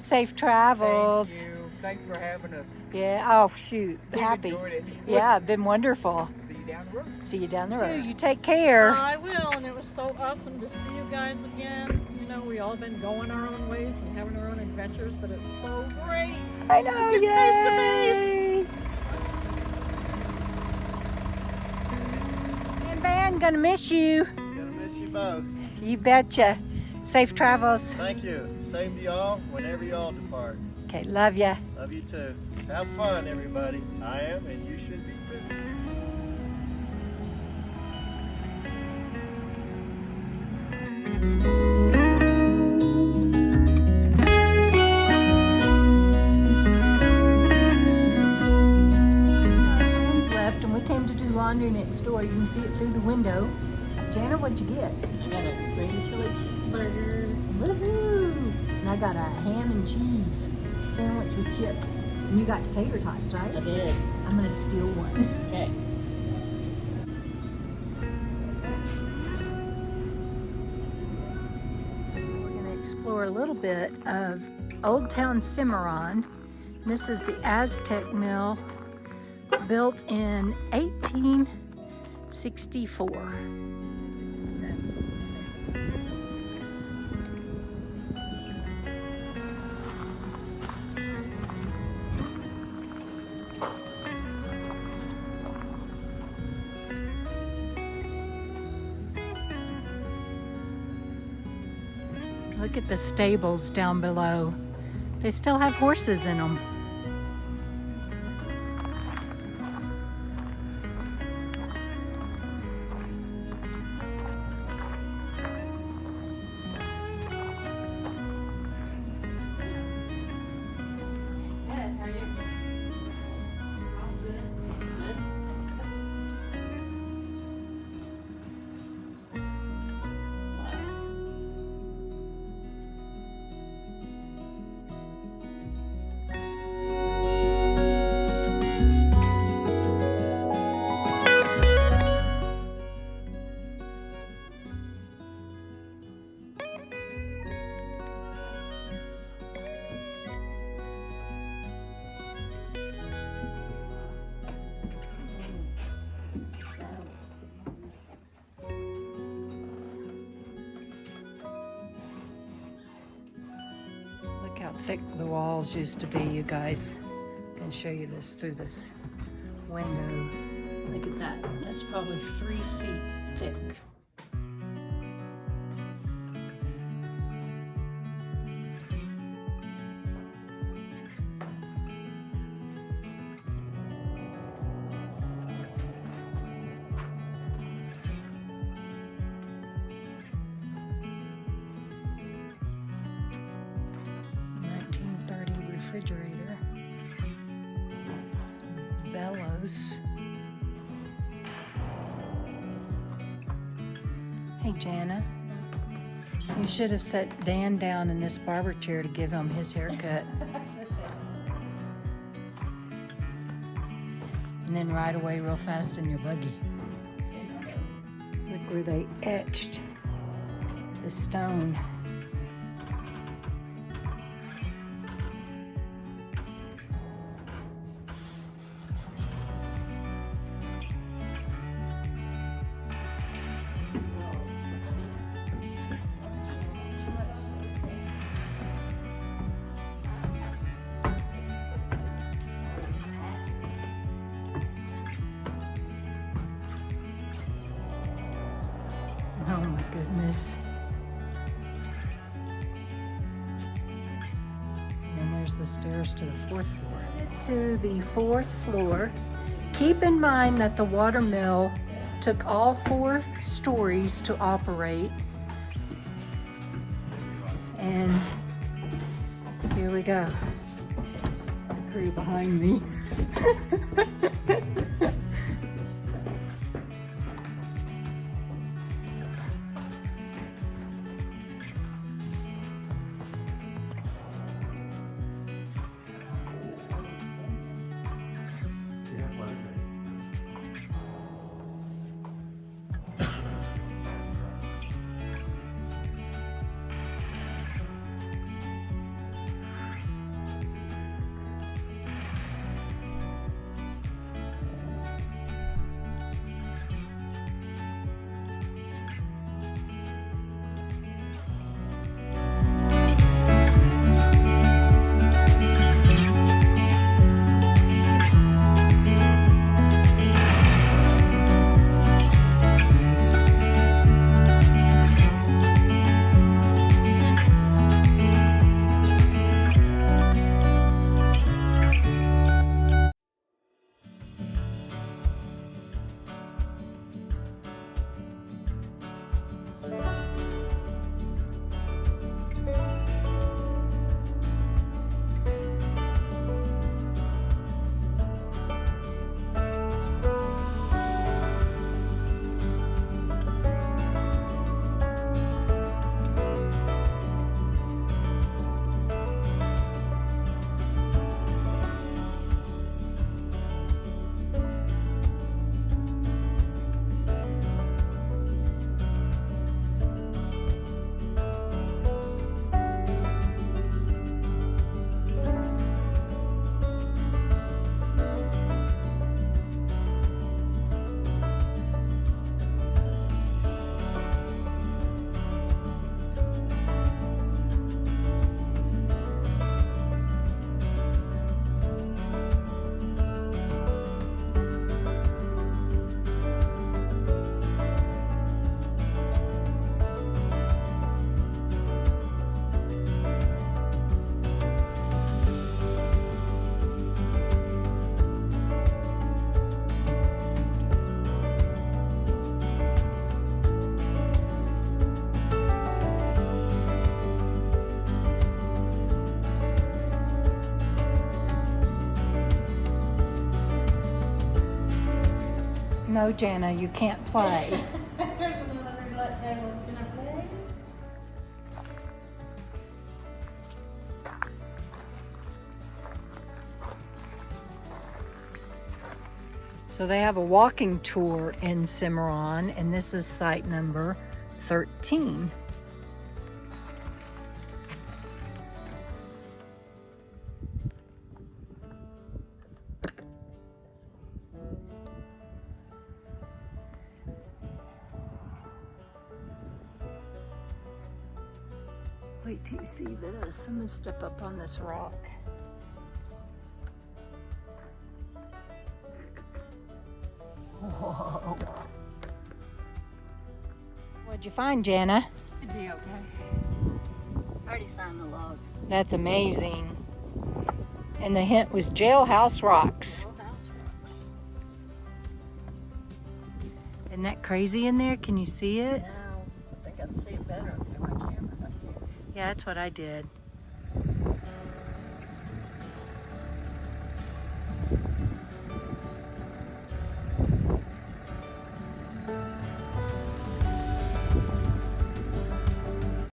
Safe travels. Thank you. Thanks for having us. Yeah. Oh shoot. We've Happy. enjoyed it. Yeah, been wonderful. See you down the road. See you down the road. You take care. I will, and it was so awesome to see you guys again. You know, we all been going our own ways and having our own adventures, but it's so great. I know. Get Yay. And Van, gonna miss you. Gonna miss you both. You betcha. Safe travels. Thank you. Same to y'all whenever y'all depart. Okay, love ya. Love you too. Have fun, everybody. I am, and you should be too. Left and we came to do laundry next door. You can see it through the window. Jana, what'd you get? I got a green chili cheeseburger. Woohoo! And I got a ham and cheese sandwich with chips. And you got tater tots, right? I did. I'm gonna steal one. Okay. We're gonna explore a little bit of Old Town Cimarron. This is the Aztec mill, built in 1864. Look at the stables down below. They still have horses in them. Look how thick the walls used to be, you guys. I can show you this through this window. Look at that. That's probably 3 feet thick. Refrigerator, bellows. Hey Jana, you should have set Dan down in this barber chair to give him his haircut. And then ride away real fast in your buggy. Look where they etched the stone. Oh my goodness. And there's the stairs to the 4th floor. To the 4th floor. Keep in mind that the water mill took all 4 stories to operate. And here we go. The crew behind me. no, Jana, you can't play. There's another roulette table. Can I play? So they have a walking tour in Cimarron, and this is site number 13. Wait till you see this. I'm gonna step up on this rock. Whoa. What'd you find, Jana? A geocache. I already signed the log. That's amazing. And the hint was jailhouse rocks. Old house rock. Isn't that crazy in there? Can you see it? Now, I think I can see it better if I my camera up here. Yeah, that's what I did.